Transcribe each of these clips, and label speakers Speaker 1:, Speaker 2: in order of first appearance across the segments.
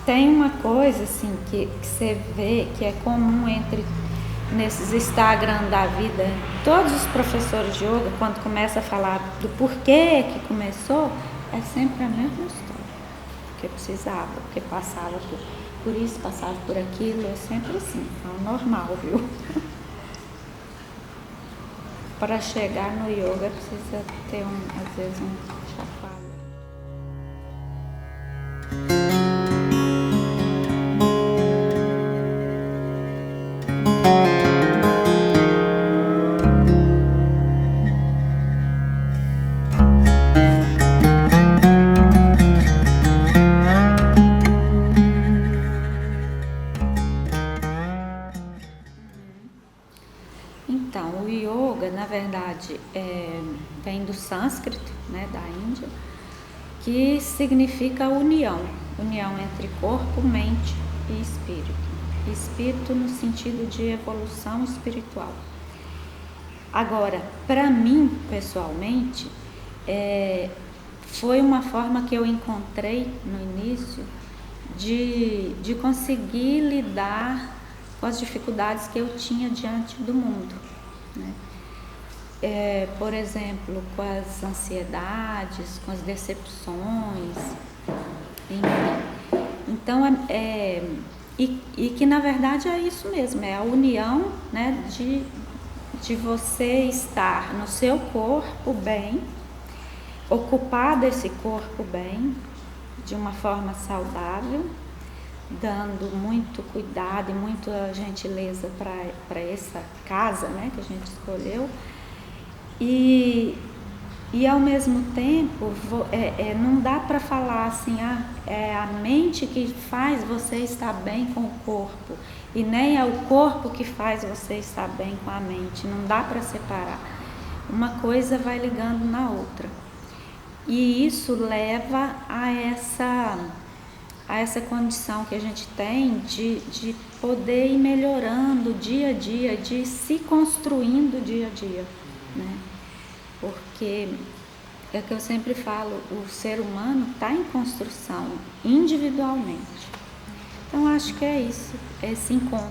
Speaker 1: tem uma coisa assim que você vê que é comum nesses Instagram da vida, todos os professores de yoga, quando começa a falar do porquê que começou, é sempre a mesma história. Porque precisava, porque passava por isso, passava por aquilo, é sempre assim, é o normal, viu? Para chegar no yoga precisa ter às vezes um chacoalho. Então, o yoga, na verdade, vem do sânscrito, né, da Índia, que significa união entre corpo, mente e espírito. Espírito no sentido de evolução espiritual. Agora, para mim, pessoalmente, foi uma forma que eu encontrei no início de conseguir lidar com as dificuldades que eu tinha diante do mundo, né? Por exemplo, com as ansiedades, com as decepções, enfim. Então, e que na verdade é isso mesmo, é a união, né, de você estar no seu corpo bem, ocupar desse corpo bem, de uma forma saudável, dando muito cuidado e muita gentileza para essa casa, né, que a gente escolheu, e ao mesmo tempo não dá para falar assim, é a mente que faz você estar bem com o corpo e nem é o corpo que faz você estar bem com a mente, não dá para separar, uma coisa vai ligando na outra, e isso leva a essa condição que a gente tem de poder ir melhorando dia a dia, de se construindo dia a dia, né? Porque é o que eu sempre falo, o ser humano está em construção individualmente. Então acho que é isso, esse encontro.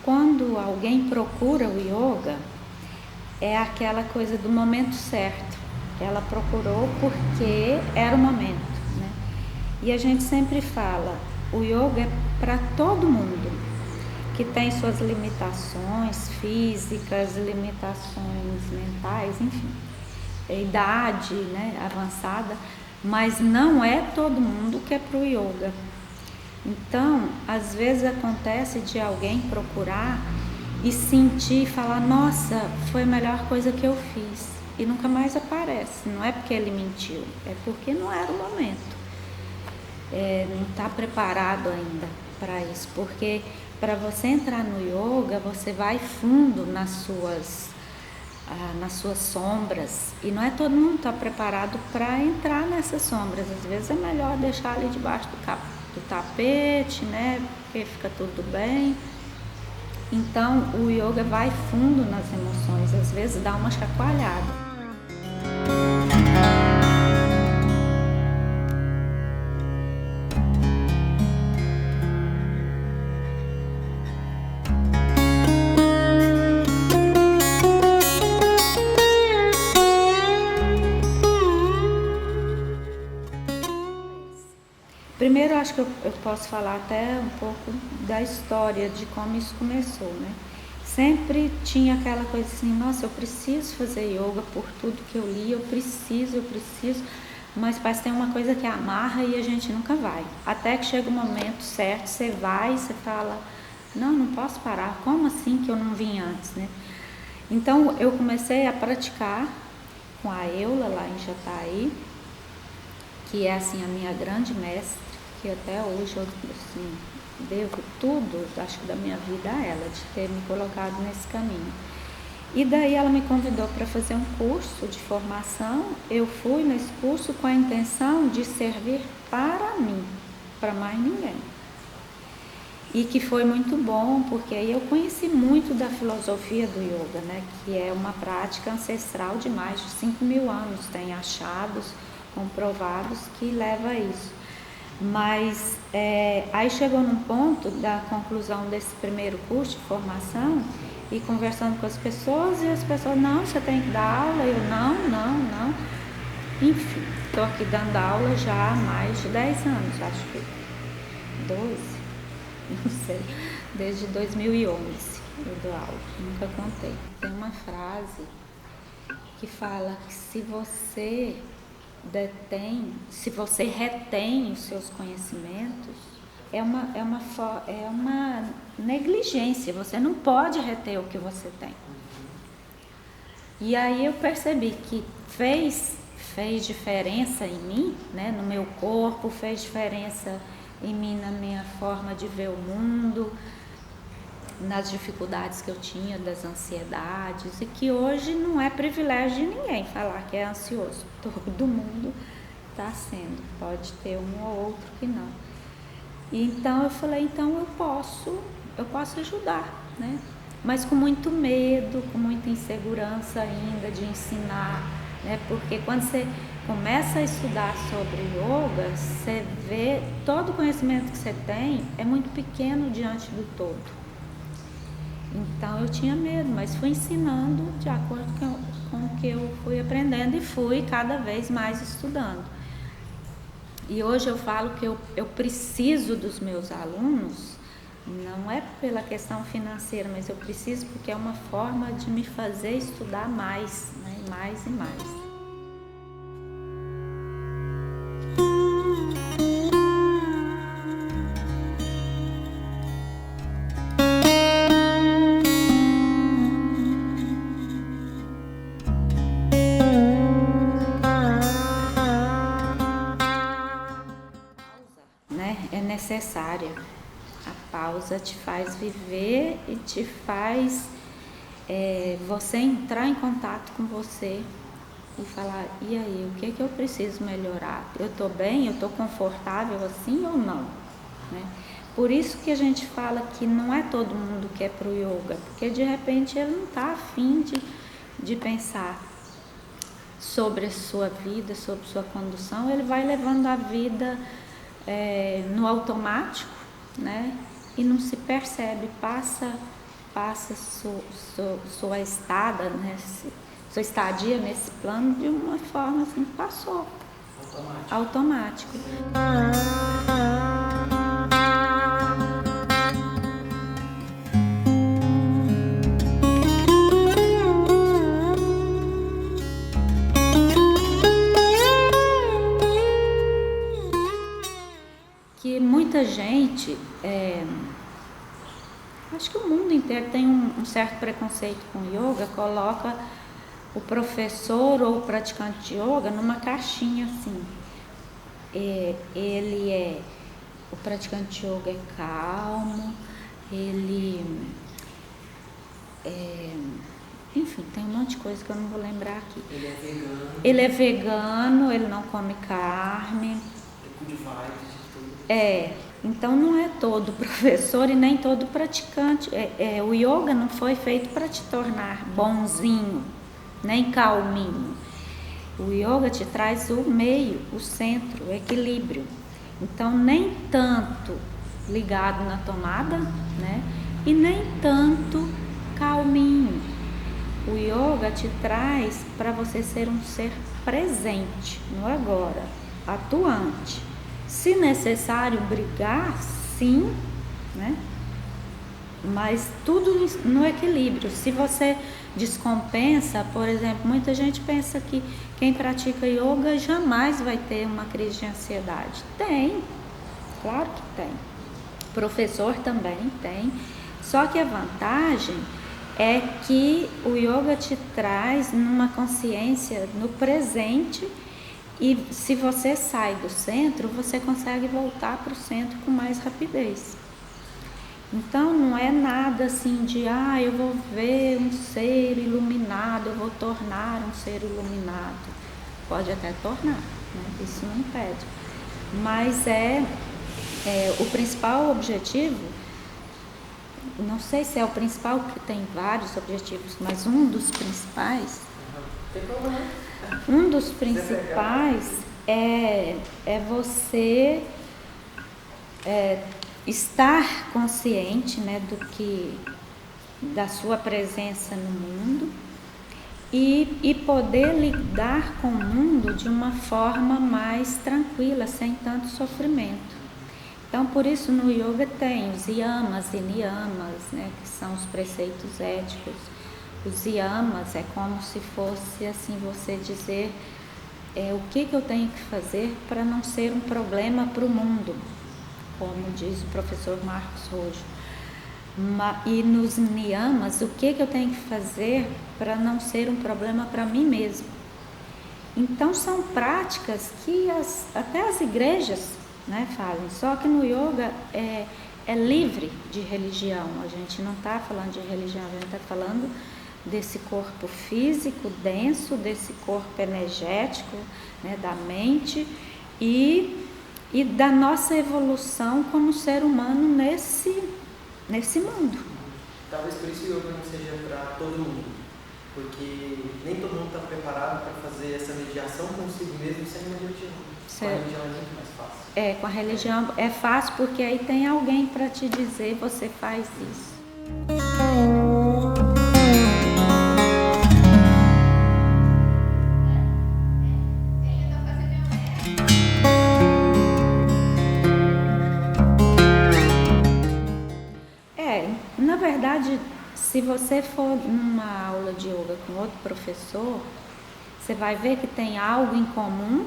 Speaker 1: Quando alguém procura o yoga, é aquela coisa do momento certo. Ela procurou porque era o momento, né? E a gente sempre fala, o yoga é para todo mundo, que tem suas limitações físicas, limitações mentais, enfim, idade, né, avançada, mas não é todo mundo que é para o yoga. Então, às vezes acontece de alguém procurar e sentir, falar, nossa, foi a melhor coisa que eu fiz, e nunca mais aparece. Não é porque ele mentiu, é porque não era o momento, não está preparado ainda para isso, porque para você entrar no yoga, você vai fundo nas suas sombras, e não é todo mundo está preparado para entrar nessas sombras. Às vezes é melhor deixar ali debaixo do tapete, né, porque fica tudo bem. Então o yoga vai fundo nas emoções, às vezes dá uma chacoalhada. Primeiro, acho que eu posso falar até um pouco da história de como isso começou, né? Sempre tinha aquela coisa assim, nossa, eu preciso fazer yoga por tudo que eu li, eu preciso, mas parece que tem uma coisa que amarra e a gente nunca vai. Até que chega o momento certo, você vai e você fala, não posso parar, como assim que eu não vim antes, né? Então, eu comecei a praticar com a Eula lá em Jataí, que é assim a minha grande mestre, que até hoje eu assim, devo tudo, acho que da minha vida a ela, de ter me colocado nesse caminho. E daí ela me convidou para fazer um curso de formação. Eu fui nesse curso com a intenção de servir para mim, para mais ninguém. E que foi muito bom, porque aí eu conheci muito da filosofia do yoga, né? Que é uma prática ancestral de mais de 5.000 anos, tem achados comprovados que leva a isso. Mas aí chegou num ponto da conclusão desse primeiro curso de formação, e conversando com as pessoas, e as pessoas, não, você tem que dar aula, eu não. Enfim, estou aqui dando aula já há mais de 10 anos, acho que 12, não sei, desde 2011 eu dou aula, nunca contei. Tem uma frase que fala que se você retém os seus conhecimentos, é uma negligência, você não pode reter o que você tem. E aí eu percebi que fez diferença em mim, né, no meu corpo, fez diferença em mim, na minha forma de ver o mundo, nas dificuldades que eu tinha, das ansiedades, e que hoje não é privilégio de ninguém falar que é ansioso. Todo mundo está sendo, pode ter um ou outro que não. E então eu falei, então eu posso ajudar, né? Mas com muito medo, com muita insegurança ainda de ensinar, né? Porque quando você começa a estudar sobre yoga, você vê todo o conhecimento que você tem é muito pequeno diante do todo. Então eu tinha medo, mas fui ensinando de acordo com o que eu fui aprendendo e fui cada vez mais estudando. E hoje eu falo que eu preciso dos meus alunos, não é pela questão financeira, mas eu preciso porque é uma forma de me fazer estudar mais, né? Mais e mais. É necessária. A pausa te faz viver e te faz você entrar em contato com você e falar, e aí, o que eu preciso melhorar? Eu estou bem? Eu estou confortável assim ou não? Né? Por isso que a gente fala que não é todo mundo que é pro yoga, porque de repente ele não está afim de pensar sobre a sua vida, sobre sua condução, ele vai levando a vida no automático, né? E não se percebe, passa sua estada, né? Sua estadia nesse plano de uma forma assim, passou. Automático. Que muita gente, acho que o mundo inteiro tem um certo preconceito com yoga, coloca o professor ou o praticante de yoga numa caixinha assim. O praticante de yoga é calmo, enfim, tem um monte de coisa que eu não vou lembrar aqui. Ele é vegano, ele não come carne. Então não é todo professor e nem todo praticante. O yoga não foi feito para te tornar bonzinho, nem calminho. O yoga te traz o meio, o centro, o equilíbrio. Então nem tanto ligado na tomada, né? E nem tanto calminho. O yoga te traz para você ser um ser presente no agora, atuante. Se necessário brigar, sim, né? Mas tudo no equilíbrio. Se você descompensa, por exemplo, muita gente pensa que quem pratica yoga jamais vai ter uma crise de ansiedade. Tem, claro que tem. Professor também tem. Só que a vantagem é que o yoga te traz numa consciência no presente, e se você sai do centro, você consegue voltar para o centro com mais rapidez. Então não é nada assim de, eu vou ver um ser iluminado, eu vou tornar um ser iluminado. Pode até tornar, né? Isso não impede. Mas o principal objetivo, não sei se é o principal, porque tem vários objetivos, mas um dos principais é você estar consciente, né, da sua presença no mundo e poder lidar com o mundo de uma forma mais tranquila, sem tanto sofrimento. Então, por isso no yoga tem os yamas e niyamas, né, que são os preceitos éticos. Os yamas é como se fosse assim, você dizer o que eu tenho que fazer para não ser um problema para o mundo, como diz o professor Marcos Rojo. E nos niyamas, o que eu tenho que fazer para não ser um problema para mim mesmo. Então são práticas que até as igrejas, né, fazem, só que no yoga é livre de religião. A gente não está falando de religião, a gente está falando desse corpo físico denso, desse corpo energético, né, da mente e da nossa evolução como ser humano nesse mundo.
Speaker 2: Talvez por isso o yoga não seja para todo mundo, porque nem todo mundo está preparado para fazer essa mediação consigo mesmo sem uma religião. Com a religião é muito mais fácil.
Speaker 1: Com a religião é fácil porque aí tem alguém para te dizer, você faz isso. Na verdade, se você for numa aula de yoga com outro professor, você vai ver que tem algo em comum,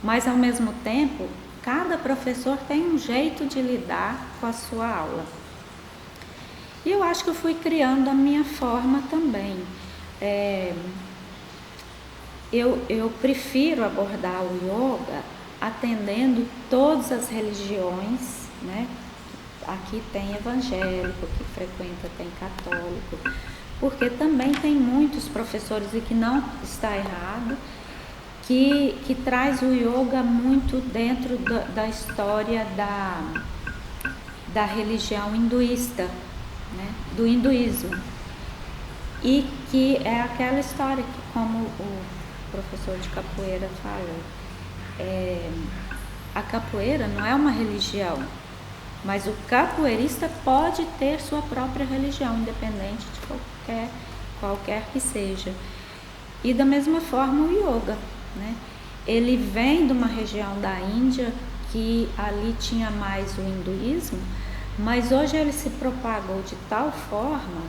Speaker 1: mas ao mesmo tempo, cada professor tem um jeito de lidar com a sua aula. E eu acho que eu fui criando a minha forma também. Eu prefiro abordar o yoga atendendo todas as religiões, né? Aqui tem evangélico, que frequenta, tem católico, porque também tem muitos professores, e que não está errado, que traz o yoga muito dentro da história da religião hinduísta, né, do hinduísmo. E que é aquela história que, como o professor de capoeira fala, a capoeira não é uma religião, mas o capoeirista pode ter sua própria religião, independente de qualquer que seja. E da mesma forma o yoga, né? Ele vem de uma região da Índia que ali tinha mais o hinduísmo, mas hoje ele se propagou de tal forma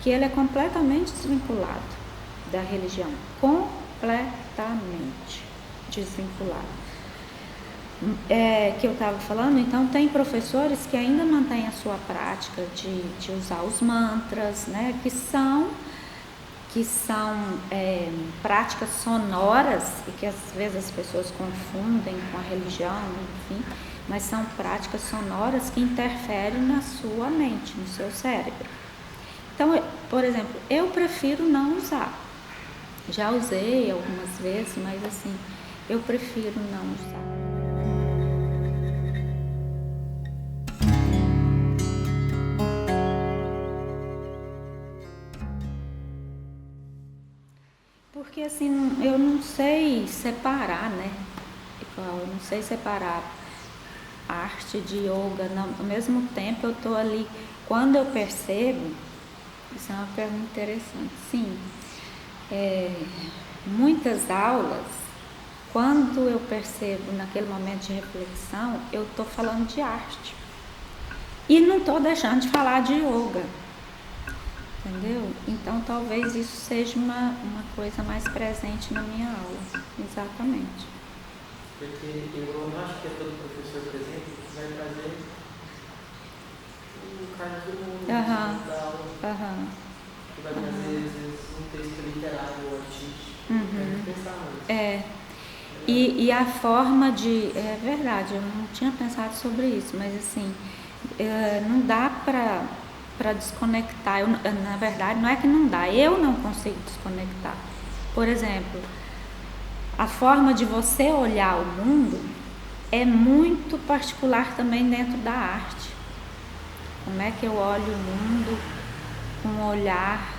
Speaker 1: que ele é completamente desvinculado da religião, completamente desvinculado. Que eu estava falando, então tem professores que ainda mantêm a sua prática de usar os mantras, né, que são práticas sonoras e que às vezes as pessoas confundem com a religião, enfim, mas são práticas sonoras que interferem na sua mente, no seu cérebro. Então, por exemplo, eu prefiro não usar. Já usei algumas vezes, mas assim, eu prefiro não usar. Porque assim, eu não sei separar, né? Eu não sei separar arte de yoga. Não. Ao mesmo tempo, eu estou ali, quando eu percebo, isso é uma pergunta interessante, sim, muitas aulas, quando eu percebo naquele momento de reflexão, eu estou falando de arte. E não estou deixando de falar de yoga. Entendeu? Então talvez isso seja uma coisa mais presente na minha aula. Exatamente.
Speaker 2: Porque eu não acho que é todo professor, por exemplo, que vai trazer o cartoon da aula. Que vai trazer, às vezes, um texto literário ou artístico. Tem que pensar nisso.
Speaker 1: E a forma de... É verdade, eu não tinha pensado sobre isso, mas assim, não dá para desconectar. Na verdade, não é que não dá, eu não consigo desconectar. Por exemplo, a forma de você olhar o mundo é muito particular também dentro da arte. Como é que eu olho o mundo com um olhar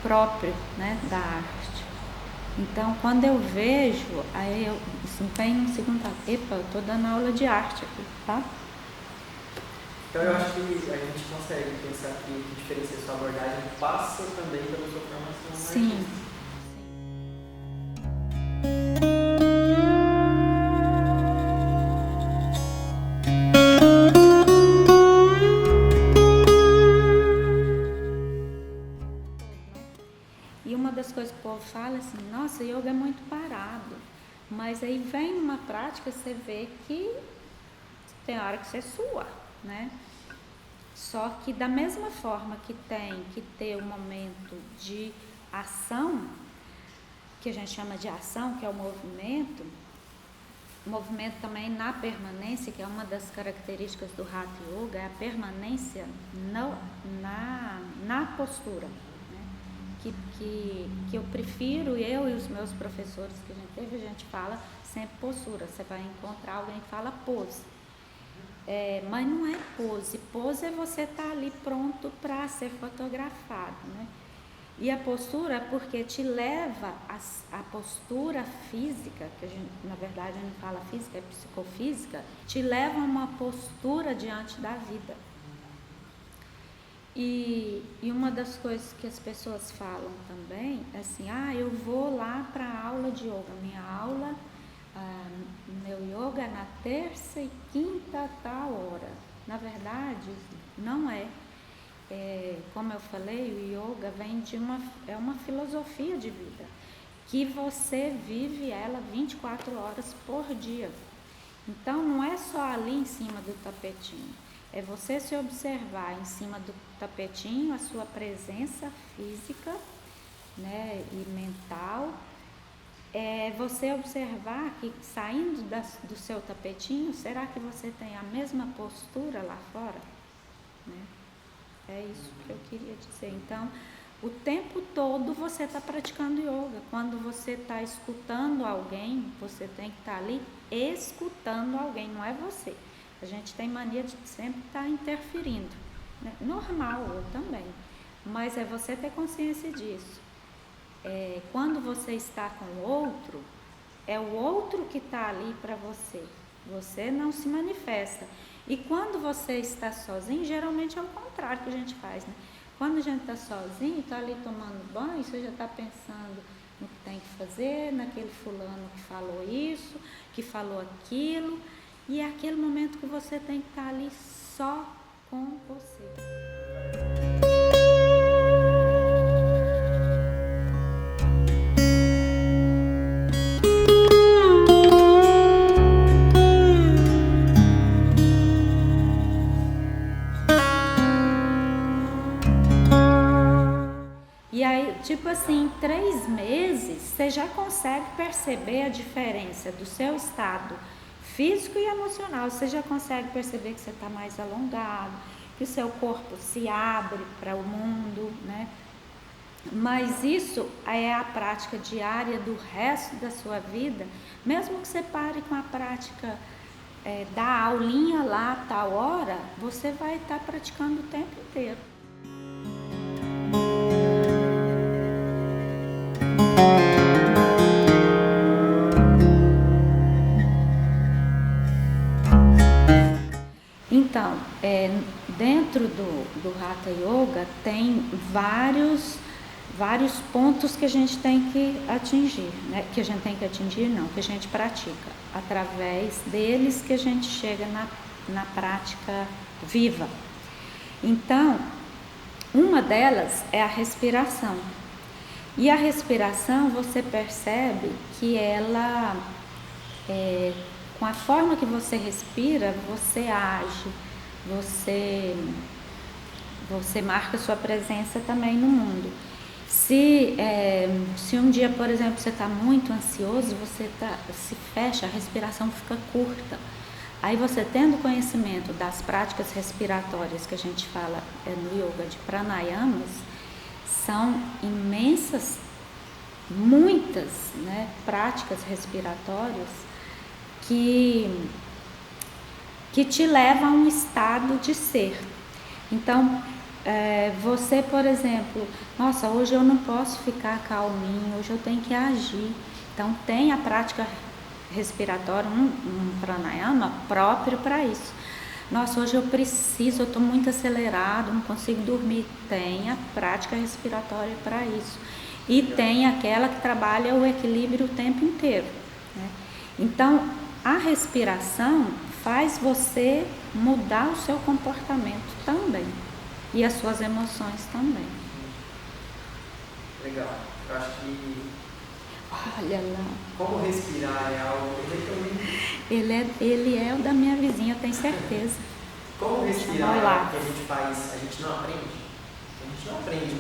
Speaker 1: próprio, né, da arte. Então, quando eu vejo, aí eu desempenho um segundo, epa, eu estou dando aula de arte aqui, tá?
Speaker 2: Então eu acho que a gente consegue pensar que a diferença da sua abordagem passa também pela sua formação artística.
Speaker 1: E uma das coisas que o povo fala assim, nossa, yoga é muito parado. Mas aí vem uma prática, você vê que tem hora que você sua, né? Só que da mesma forma que tem que ter um momento de ação, que a gente chama de ação, que é o movimento também na permanência, que é uma das características do Hatha Yoga, é a permanência na postura. Que eu prefiro, eu e os meus professores que a gente teve, a gente fala sempre postura. Você vai encontrar alguém que fala pose. Mas não é pose. Pose é você estar ali pronto para ser fotografado, né? E a postura é porque te leva a postura física, que a gente, na verdade a gente fala física, é psicofísica, te leva a uma postura diante da vida. E uma das coisas que as pessoas falam também é assim, eu vou lá para a aula de yoga, minha aula, meu yoga é na terça e quinta tal hora. Na verdade, não é. Como eu falei, o yoga vem de uma filosofia de vida, que você vive ela 24 horas por dia. Então, não é só ali em cima do tapetinho. É você se observar em cima do tapetinho, a sua presença física, né, e mental. É você observar que saindo do seu tapetinho, será que você tem a mesma postura lá fora? Né? É isso que eu queria dizer. Então, o tempo todo você está praticando yoga. Quando você está escutando alguém, você tem que estar ali escutando alguém, não é você. A gente tem mania de sempre estar interferindo, né? Normal, eu também, mas é você ter consciência disso. Quando você está com o outro, é o outro que está ali para você, você não se manifesta. E quando você está sozinho, geralmente é o contrário que a gente faz, né? Quando a gente está sozinho, está ali tomando banho, você já está pensando no que tem que fazer, naquele fulano que falou isso, que falou aquilo. E é aquele momento que você tem que estar ali só com você. E aí, tipo assim, em 3 meses, você já consegue perceber a diferença do seu estado físico e emocional. Você já consegue perceber que você está mais alongado, que o seu corpo se abre para o mundo, né? Mas isso é a prática diária do resto da sua vida. Mesmo que você pare com a prática da aulinha lá, tal hora, você vai estar praticando o tempo inteiro. Então, dentro do Hatha Yoga tem vários pontos que a gente tem que atingir, né? Que a gente tem que atingir não, que a gente pratica. Através deles que a gente chega na prática viva. Então, uma delas é a respiração. E a respiração, você percebe que ela, com a forma que você respira, você age, você marca sua presença também no mundo. Se um dia, por exemplo, você está muito ansioso, você se fecha, a respiração fica curta. Aí você tendo conhecimento das práticas respiratórias que a gente fala no yoga de pranayamas, são imensas, muitas, né, práticas respiratórias que te levam a um estado de ser. Então, você, por exemplo, nossa, hoje eu não posso ficar calminho, hoje eu tenho que agir. Então, tem a prática respiratória, um pranayama próprio para isso. Nossa, hoje eu estou muito acelerado, não consigo dormir. Tem a prática respiratória para isso. E tem aquela que trabalha o equilíbrio o tempo inteiro, né? Então, a respiração faz você mudar o seu comportamento também. E as suas emoções também.
Speaker 2: Legal. Eu acho que...
Speaker 1: Olha lá.
Speaker 2: Como respirar é algo...
Speaker 1: Ele é o da minha vizinha, eu tenho certeza.
Speaker 2: Como respirar é algo que a gente faz, a gente não aprende. A gente não aprende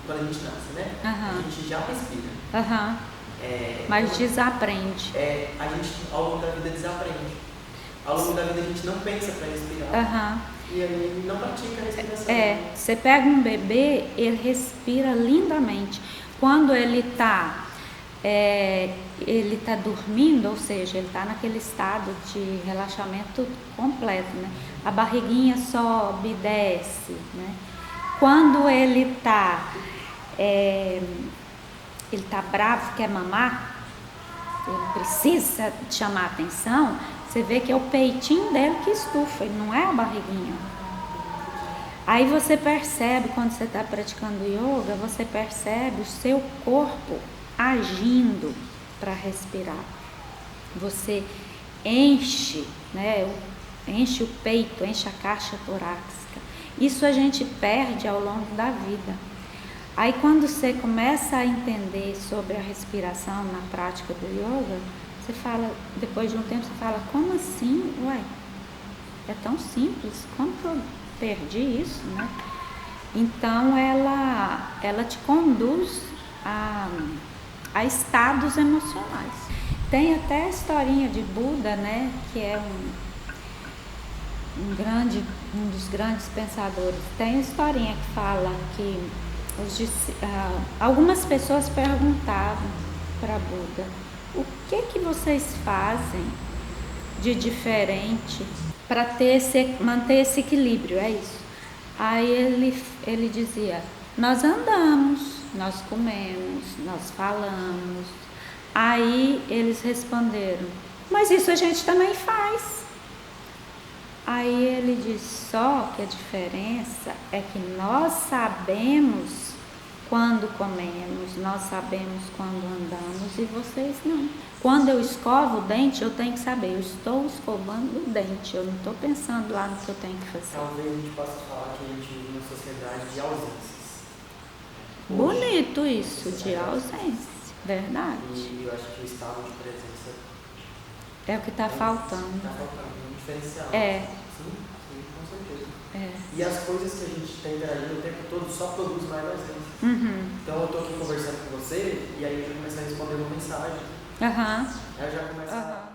Speaker 2: quando a gente nasce, né? A gente já respira.
Speaker 1: Mas desaprende.
Speaker 2: A gente, ao longo da vida, desaprende. Ao longo da vida, a gente não pensa para respirar. E aí não pratica a respiração.
Speaker 1: Você pega um bebê, ele respira lindamente. Quando ele está dormindo, ou seja, ele está naquele estado de relaxamento completo, né? A barriguinha sobe e desce, né? Quando ele está bravo, quer mamar, ele precisa chamar a atenção, você vê que é o peitinho dele que estufa, e não é a barriguinha. Aí você percebe, quando você está praticando yoga, você percebe o seu corpo agindo para respirar. Você enche, né? Enche o peito, enche a caixa torácica. Isso a gente perde ao longo da vida. Aí quando você começa a entender sobre a respiração na prática do yoga, você fala, depois de um tempo, você fala, como assim? Ué, é tão simples, como que eu perdi isso, né? Então ela te conduz a estados emocionais. Tem até a historinha de Buda, né? Que é um dos grandes pensadores. Tem a historinha que fala que algumas pessoas perguntavam para Buda: o que vocês fazem de diferente para manter esse equilíbrio? É isso. Aí ele dizia: nós andamos, nós comemos, nós falamos. Aí eles responderam: mas isso a gente também faz. Aí ele diz: só que a diferença é que nós sabemos quando comemos, nós sabemos quando andamos e vocês não. Quando eu escovo o dente, eu tenho que saber, eu estou escovando o dente, eu não estou pensando lá no que eu tenho que fazer.
Speaker 2: Talvez a gente possa falar que a gente vive numa sociedade de ausências.
Speaker 1: Bonito isso, de ausência, verdade.
Speaker 2: E eu acho que o estado de presença
Speaker 1: é o que está faltando.
Speaker 2: Está faltando, um diferencial. Sim, com certeza. E as coisas que a gente tem interagindo o tempo todo só produz mais ausência. Então eu estou aqui conversando com você e aí eu já começo a responder uma mensagem. Aí eu já começo a...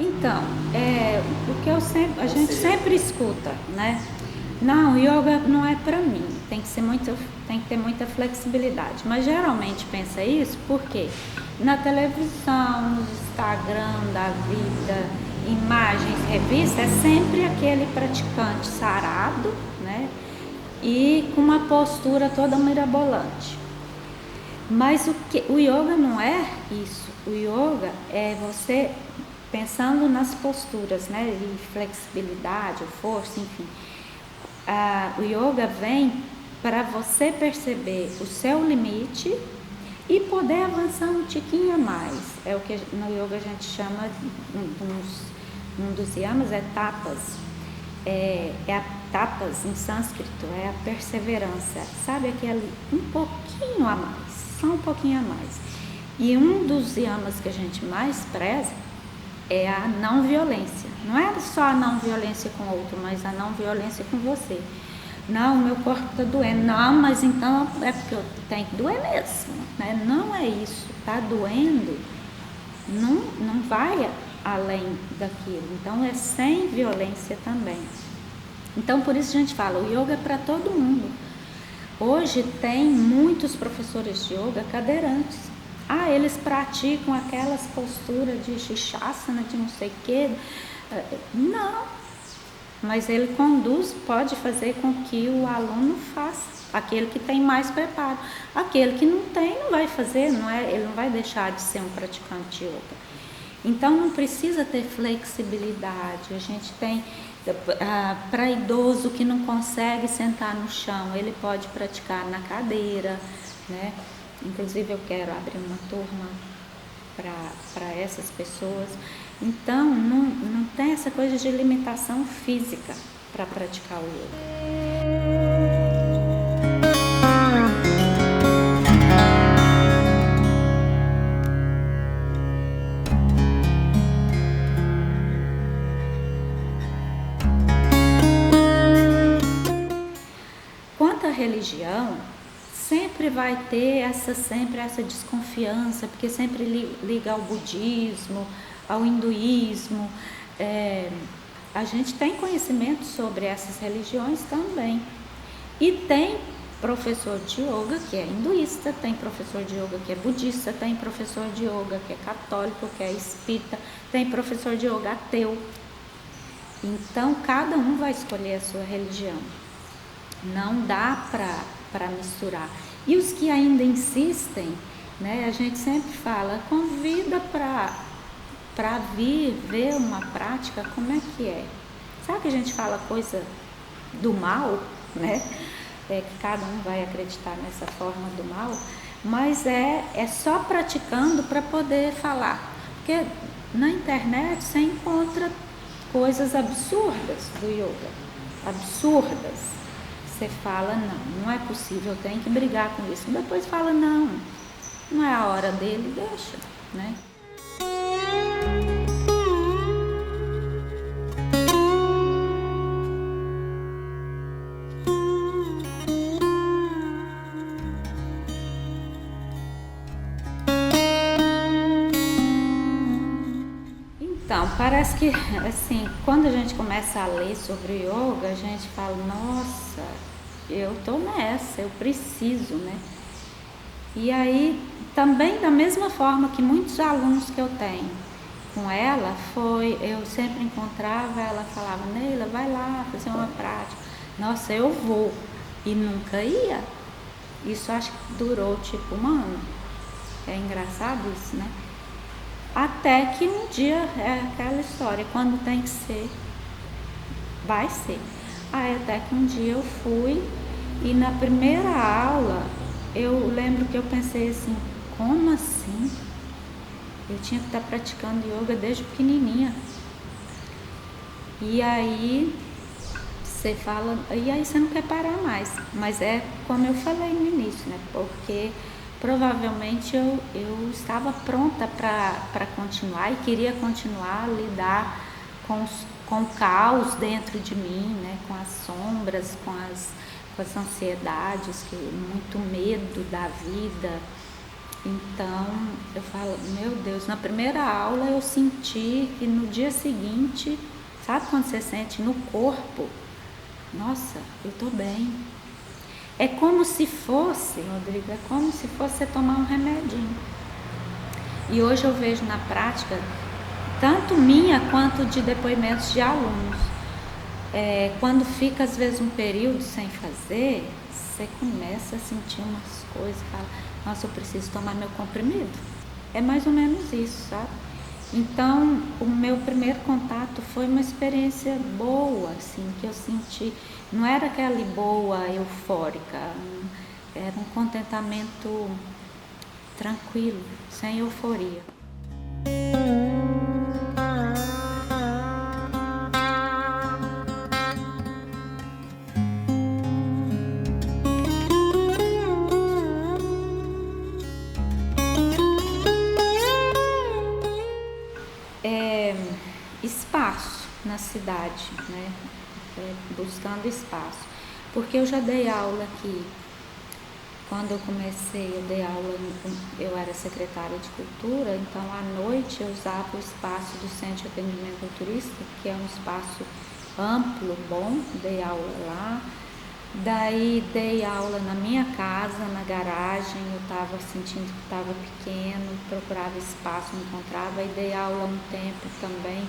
Speaker 1: Então, o que a gente sempre escuta, né? Não, yoga não é para mim, tem que ter muita flexibilidade. Mas geralmente pensa isso porque na televisão, no Instagram da vida, imagens, revistas, é sempre aquele praticante sarado, né? E com uma postura toda mirabolante. Mas o yoga não é isso. O yoga é você pensando nas posturas, né? E flexibilidade, força, enfim. O yoga vem para você perceber o seu limite e poder avançar um tiquinho a mais. É o que no yoga a gente chama, um dos yamas é tapas. Tapas em sânscrito é a perseverança, sabe, aquele um pouquinho a mais, só um pouquinho a mais. E um dos yamas que a gente mais preza é a não violência. Não é só a não violência com o outro, mas a não violência com você. Não, meu corpo está doendo. Não, mas então é porque eu tenho que doer mesmo, né? Não é isso. Está doendo, não vai além daquilo. Então é sem violência também. Então por isso a gente fala, o yoga é para todo mundo. Hoje tem muitos professores de yoga cadeirantes. Eles praticam aquelas posturas de Shishasana, de não sei o quê. Não, mas ele conduz, pode fazer com que o aluno faça, aquele que tem mais preparo. Aquele que não tem, não vai fazer, ele não vai deixar de ser um praticante de yoga. Então não precisa ter flexibilidade. A gente tem, para idoso que não consegue sentar no chão, ele pode praticar na cadeira, né? Inclusive eu quero abrir uma turma para essas pessoas. Então não tem essa coisa de limitação física para praticar o yoga. Quanto à religião, sempre vai ter essa desconfiança, porque sempre liga ao budismo, ao hinduísmo. A gente tem conhecimento sobre essas religiões também. E tem professor de yoga que é hinduísta, tem professor de yoga que é budista, tem professor de yoga que é católico, que é espírita, tem professor de yoga ateu. Então, cada um vai escolher a sua religião. Não dá para misturar. E os que ainda insistem, né, a gente sempre fala, convida para vir ver uma prática, como é que é? Sabe que a gente fala coisa do mal, né? Que cada um vai acreditar nessa forma do mal, mas é só praticando para poder falar. Porque na internet você encontra coisas absurdas do yoga, absurdas. Você fala, não é possível, eu tenho que brigar com isso. Depois fala, não é a hora dele, deixa, né? Então, parece que, assim, quando a gente começa a ler sobre o yoga, a gente fala, nossa, eu tô nessa, eu preciso, né? E aí, também da mesma forma que muitos alunos que eu tenho com ela, eu sempre encontrava, ela falava, Neila, vai lá fazer uma prática. Nossa, eu vou. E nunca ia. Isso acho que durou tipo um ano. É engraçado isso, né? Até que um dia, é aquela história, quando tem que ser, vai ser. Até que um dia eu fui e na primeira aula, eu lembro que eu pensei assim, como assim? Eu tinha que estar praticando yoga desde pequenininha. E aí, você fala, e aí você não quer parar mais. Mas é como eu falei no início, né? Porque provavelmente eu estava pronta para continuar e queria continuar a lidar com o caos dentro de mim, né? Com as sombras, com as ansiedades, muito medo da vida. Então eu falo, meu Deus, na primeira aula eu senti que no dia seguinte, sabe quando você sente no corpo, nossa, eu tô bem. É como se fosse, Rodrigo, é como se fosse você tomar um remedinho. E hoje eu vejo na prática, tanto minha quanto de depoimentos de alunos. Quando fica às vezes um período sem fazer, você começa a sentir umas coisas, fala, nossa, eu preciso tomar meu comprimido. É mais ou menos isso, sabe? Então, o meu primeiro contato foi uma experiência boa, assim, que eu senti. Não era aquela boa, eufórica, era um contentamento tranquilo, sem euforia. na cidade, né? Buscando espaço. Porque eu já dei aula aqui. Quando eu comecei, eu dei aula, eu era secretária de cultura, então à noite eu usava o espaço do Centro de Atendimento ao Turista, que é um espaço amplo, bom, dei aula lá. Daí dei aula na minha casa, na garagem, eu estava sentindo que estava pequeno, procurava espaço, não encontrava, e dei aula um tempo também,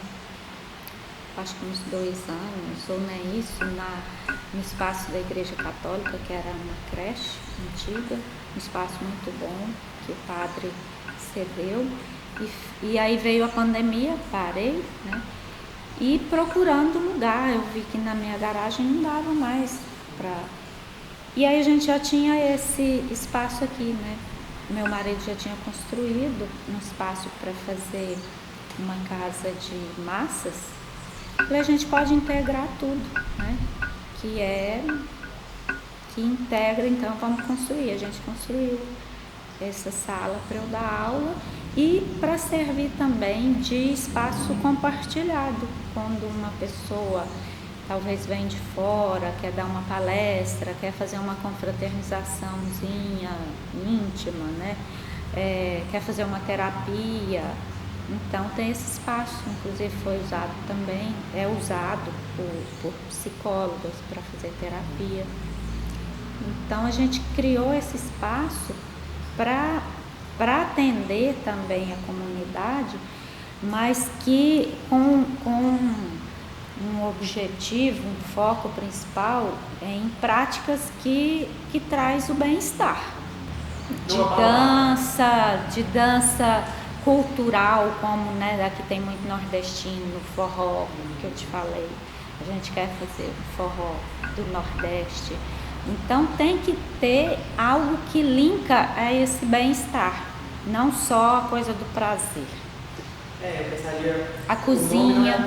Speaker 1: acho que uns 2 anos, ou nem isso, no espaço da Igreja Católica, que era uma creche antiga, um espaço muito bom, que o padre cedeu, e aí veio a pandemia, parei, né? E procurando lugar, eu vi que na minha garagem não dava mais pra... E aí a gente já tinha esse espaço aqui, né? Meu marido já tinha construído um espaço para fazer uma casa de massas, e a gente pode integrar tudo, né? Que integra, então vamos construir. A gente construiu essa sala para eu dar aula e para servir também de espaço compartilhado, quando uma pessoa talvez vem de fora, quer dar uma palestra, quer fazer uma confraternizaçãozinha íntima, né? Quer fazer uma terapia. Então tem esse espaço, inclusive foi usado também, é usado por psicólogas para fazer terapia. Então a gente criou esse espaço para atender também a comunidade, mas que com um objetivo, um foco principal em práticas que traz o bem-estar. De dança cultural, como, né, aqui tem muito nordestino, forró, que eu te falei. A gente quer fazer o forró do Nordeste. Então tem que ter algo que linka a esse bem-estar, não só a coisa do prazer.
Speaker 2: Eu pensaria...
Speaker 1: A cozinha...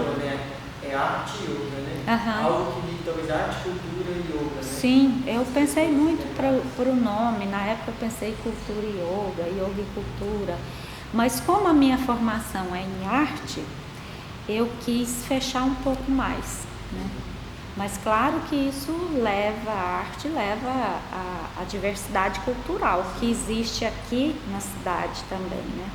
Speaker 2: É arte e yoga, né?
Speaker 1: Uhum.
Speaker 2: Algo que liga talvez arte, cultura e yoga, né?
Speaker 1: Sim, eu pensei muito para o nome. Na época eu pensei cultura e yoga e cultura. Mas como a minha formação é em arte, eu quis fechar um pouco mais, né? Mas claro que isso a arte leva a diversidade cultural que existe aqui na cidade também, né?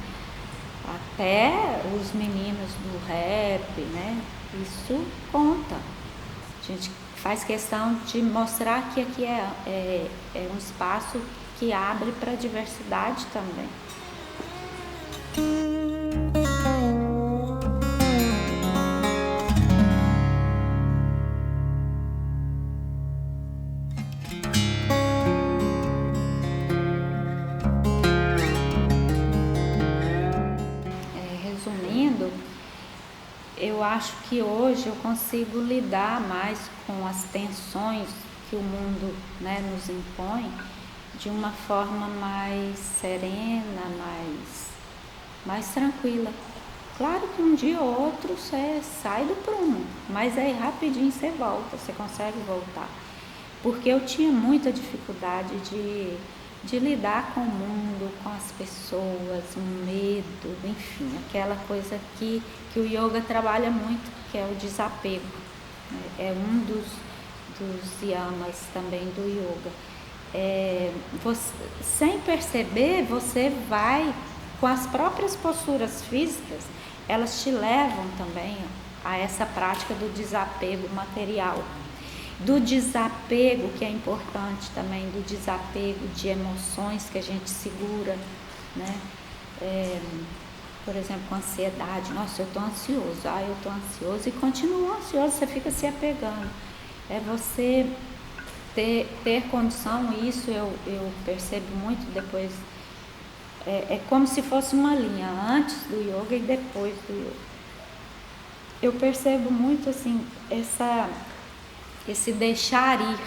Speaker 1: Até os meninos do rap, né? Isso conta. A gente faz questão de mostrar que aqui é um espaço que abre para a diversidade também. Resumindo, eu acho que hoje eu consigo lidar mais com as tensões que o mundo, né, nos impõe de uma forma mais serena, mais tranquila. Claro que um dia ou outro você sai do prumo, mas aí rapidinho você volta, você consegue voltar. Porque eu tinha muita dificuldade de lidar com o mundo, com as pessoas, o medo, enfim, aquela coisa que o yoga trabalha muito, que é o desapego. É um dos yamas também do yoga. Sem perceber, você vai, com as próprias posturas físicas, elas te levam também a essa prática do desapego material. Do desapego, que é importante também, do desapego de emoções que a gente segura, né? Por exemplo, com ansiedade, nossa, eu estou ansioso, eu estou ansioso e continua ansioso, você fica se apegando. É você ter condição, isso eu percebo muito depois, é como se fosse uma linha, antes do yoga e depois do yoga. Eu percebo muito assim, esse deixar ir,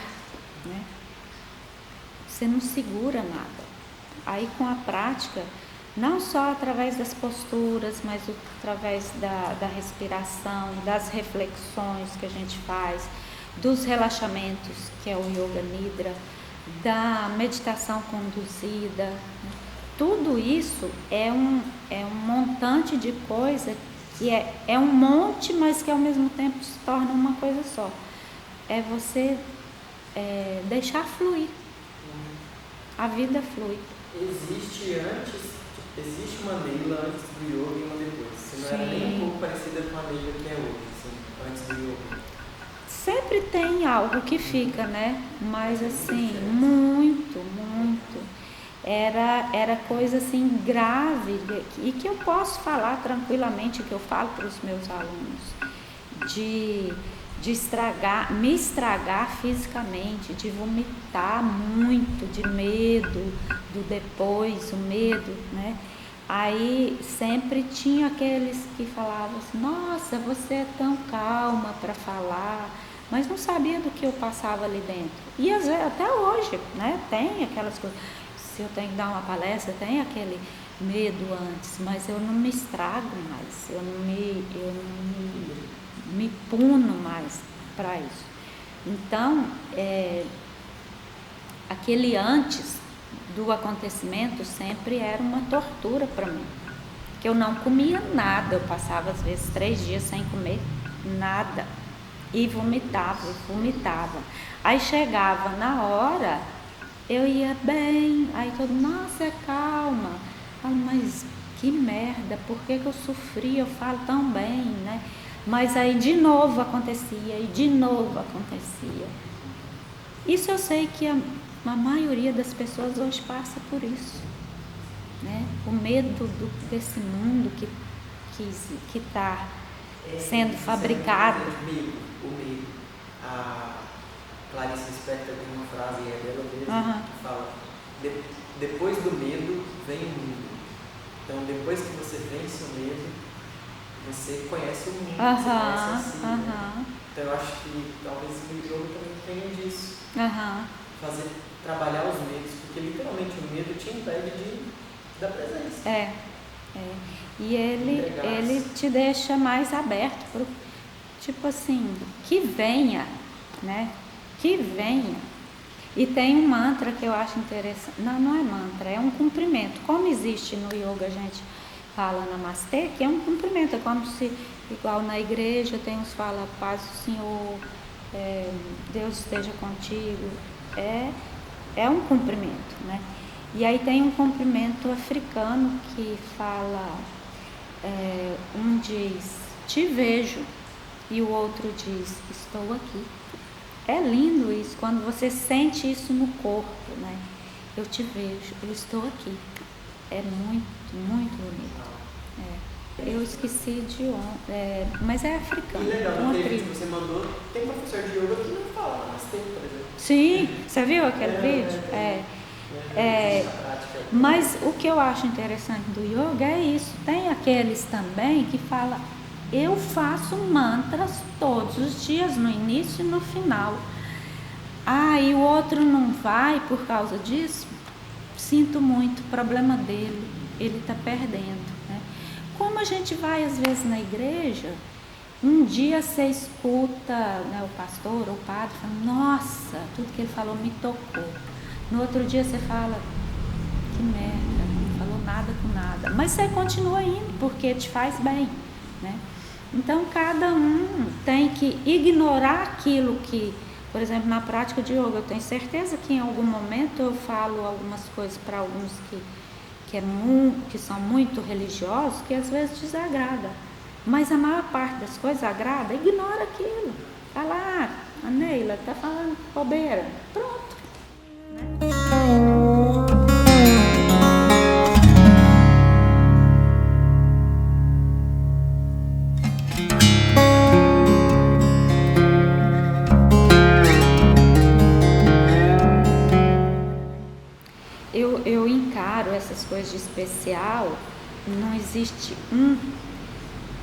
Speaker 1: né? Você não segura nada. Aí com a prática, não só através das posturas, mas através da respiração, das reflexões que a gente faz, dos relaxamentos, que é o Yoga Nidra, da meditação conduzida, né? Tudo isso é um montante de coisa E é um monte, mas que ao mesmo tempo se torna uma coisa só. É você deixar fluir. A vida flui.
Speaker 2: Existe uma Neila antes do yoga e uma depois. Você não era nem um pouco parecida com a Neila que é hoje, assim, antes do yoga.
Speaker 1: Sempre tem algo que fica, né? Mas assim, muito. Era coisa assim grave e que eu posso falar tranquilamente, que eu falo para os meus alunos, de me estragar fisicamente, de vomitar muito, de medo do depois, o medo, né? Aí sempre tinha aqueles que falavam assim, nossa, você é tão calma para falar, mas não sabia do que eu passava ali dentro. E às vezes, até hoje, né, tem aquelas coisas, se eu tenho que dar uma palestra, tem aquele medo antes, mas eu não me estrago mais, eu não me puno mais para isso. Então, aquele antes do acontecimento sempre era uma tortura para mim, que eu não comia nada, eu passava às vezes 3 dias sem comer nada e vomitava. Aí chegava na hora, eu ia bem, aí todo mundo, nossa, calma. Eu falo, mas que merda, por que eu sofri? Eu falo tão bem, né? Mas aí de novo acontecia, e de novo acontecia. Isso eu sei que a maioria das pessoas hoje passa por isso, né? O medo desse mundo que está sendo fabricado.
Speaker 2: O medo. A Clarice Lispector tem uma frase dela mesma que fala: depois do medo vem o mundo. Então, depois que você vence o medo, você conhece o mundo, você conhece a si, né? Então eu acho que talvez o yoga também tenha disso. Trabalhar os medos, porque literalmente o medo te impede da presença.
Speaker 1: E ele te deixa mais aberto pro, tipo assim, que venha, né? Que venha. E tem um mantra que eu acho interessante, não é mantra, é um cumprimento. Como existe no yoga, a gente fala namastê, que é um cumprimento, é como se, igual na igreja, tem uns que falam, paz do Senhor, Deus esteja contigo, é um cumprimento, né? E aí tem um cumprimento africano que fala, um diz, te vejo, e o outro diz, estou aqui. É lindo isso, quando você sente isso no corpo, né? Eu te vejo, eu estou aqui. É muito, muito bonito. Eu esqueci de onde, mas é africano.
Speaker 2: E legal, no vídeo que você mandou, tem professor de yoga que não fala namastê, por exemplo.
Speaker 1: Sim, você viu aquele vídeo? Mas o que eu acho interessante do yoga é isso. Tem aqueles também que falam, eu faço mantras todos os dias, no início e no final. E o outro não vai por causa disso? Sinto muito, problema dele, ele está perdendo, né? Como a gente vai às vezes na igreja, um dia você escuta, né, o pastor ou o padre falando, nossa, tudo que ele falou me tocou. No outro dia você fala, que merda, não falou nada com nada. Mas você continua indo porque te faz bem, né? Então cada um tem que ignorar aquilo que, por exemplo, na prática de yoga, eu tenho certeza que em algum momento eu falo algumas coisas para alguns que são muito religiosos, que às vezes desagrada. Mas a maior parte das coisas agrada, ignora aquilo. Fala, a Neila está falando bobeira. Pronto. Né? Eu encaro essas coisas de especial, não existe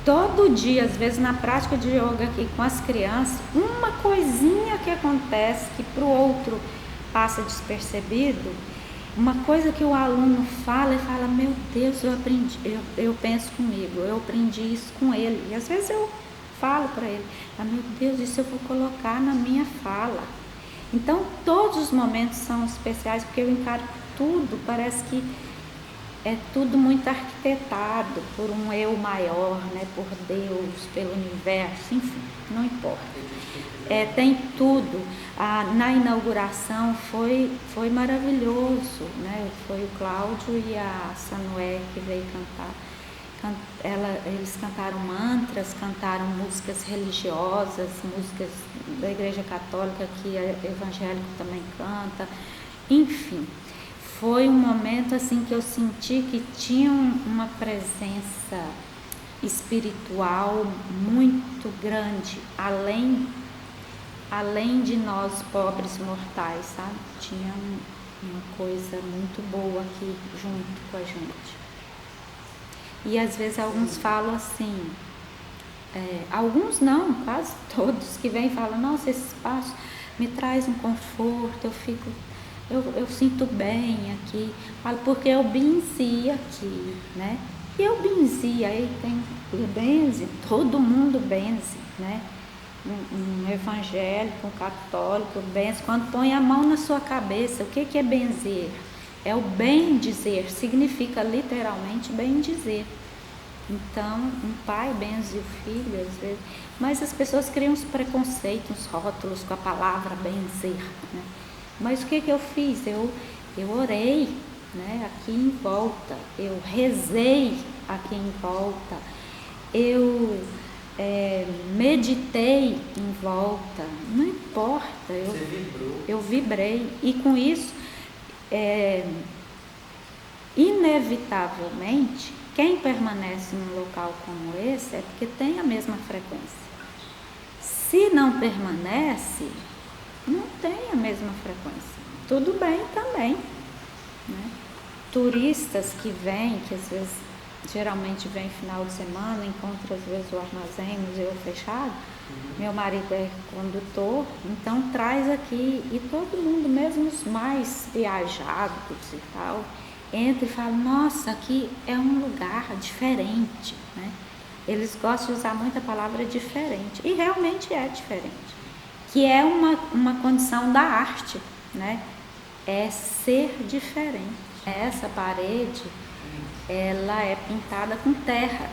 Speaker 1: todo dia, às vezes na prática de yoga aqui com as crianças, uma coisinha que acontece que para o outro passa despercebido, uma coisa que o aluno fala e fala, meu Deus, eu aprendi, eu penso comigo, eu aprendi isso com ele, e às vezes eu falo para ele, meu Deus, isso eu vou colocar na minha fala. Então todos os momentos são especiais, porque eu encaro tudo, parece que é tudo muito arquitetado por um eu maior, né? Por Deus, pelo universo, enfim, não importa. Tem tudo. Na inauguração foi maravilhoso, né? Foi o Cláudio e a Sanué que veio cantar. Eles cantaram mantras, cantaram músicas religiosas, músicas da Igreja Católica, que evangélico também canta, enfim. Foi um momento assim que eu senti que tinha uma presença espiritual muito grande, além de nós pobres mortais, sabe? Tinha uma coisa muito boa aqui junto com a gente. E às vezes alguns falam assim, alguns não, quase todos que vêm falam, nossa, esse espaço me traz um conforto, eu sinto bem aqui, falo, porque eu benzi aqui, né? E eu benzi, aí tem benze, todo mundo benze, né? Um evangélico, um católico, benze, quando põe a mão na sua cabeça, o que é benzer? É o bem dizer, significa literalmente bem dizer. Então, um pai benze o filho, às vezes, mas as pessoas criam uns preconceitos, uns rótulos com a palavra benzer, né? Mas o que eu fiz? Eu orei, né, aqui em volta, eu rezei aqui em volta, eu meditei em volta, não importa, eu vibrei, e com isso, inevitavelmente, quem permanece num local como esse é porque tem a mesma frequência. Se não permanece, não tem a mesma frequência. Tudo bem também, né? Turistas que vêm, que às vezes, geralmente vem final de semana, encontra às vezes o armazém, museu fechado. Meu marido é condutor, então traz aqui, e todo mundo, mesmo os mais viajados e tal, entra e fala, nossa, aqui é um lugar diferente, né? Eles gostam de usar muito a palavra diferente, e realmente é diferente, que é uma condição da arte, né? É ser diferente. Essa parede, ela é pintada com terra.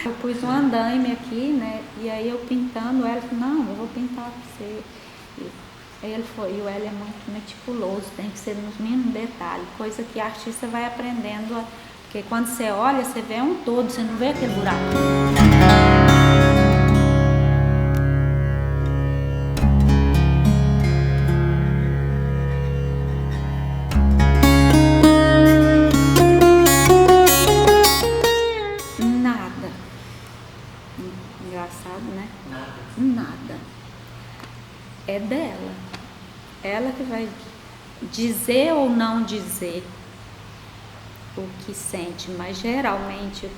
Speaker 1: Eu pus um andaime aqui, né? E aí eu pintando, ela falou, não, eu vou pintar pra você. Aí ele foi, e o Hélio é muito meticuloso, tem que ser nos mínimos detalhes, coisa que a artista vai aprendendo, porque quando você olha, você vê um todo, você não vê aquele buraco. Nada. Engraçado, né? Nada. É dela. Ela que vai dizer ou não dizer o que sente, mas geralmente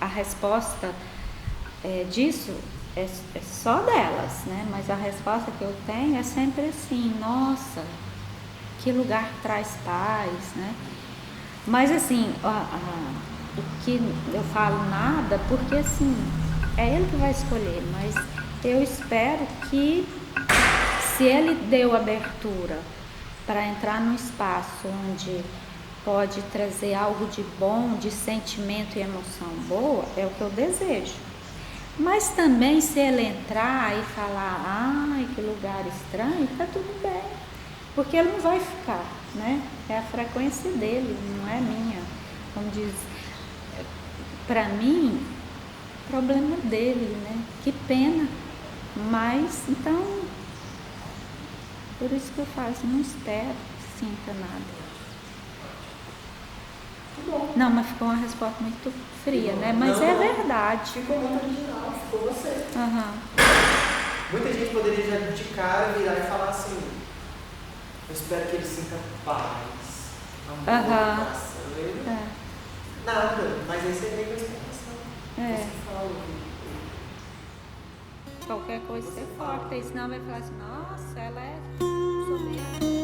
Speaker 1: a resposta disso é só delas, né? Mas a resposta que eu tenho é sempre assim, nossa, que lugar traz paz, né? Mas assim, o que eu falo nada, porque assim, é ele que vai escolher, mas eu espero que, se ele deu abertura para entrar num espaço onde pode trazer algo de bom, de sentimento e emoção boa, é o que eu desejo. Mas também, se ele entrar e falar, ai, que lugar estranho, tá tudo bem, porque ele não vai ficar, né? É a frequência dele, não é minha. Como diz, para mim, problema dele, né? Que pena, mas então, por isso que eu faço, não espero que sinta nada. Não, mas ficou uma resposta muito fria, né? Mas é verdade.
Speaker 2: Ficou muito original, ficou você.
Speaker 1: Muita
Speaker 2: gente poderia já de cara virar e falar assim, eu espero que ele sinta paz, amor, coração. Nada, mas aí você vem com a explicação. Você fala.
Speaker 1: Qualquer coisa você corta, senão vai falar assim, nossa, ela é soberba.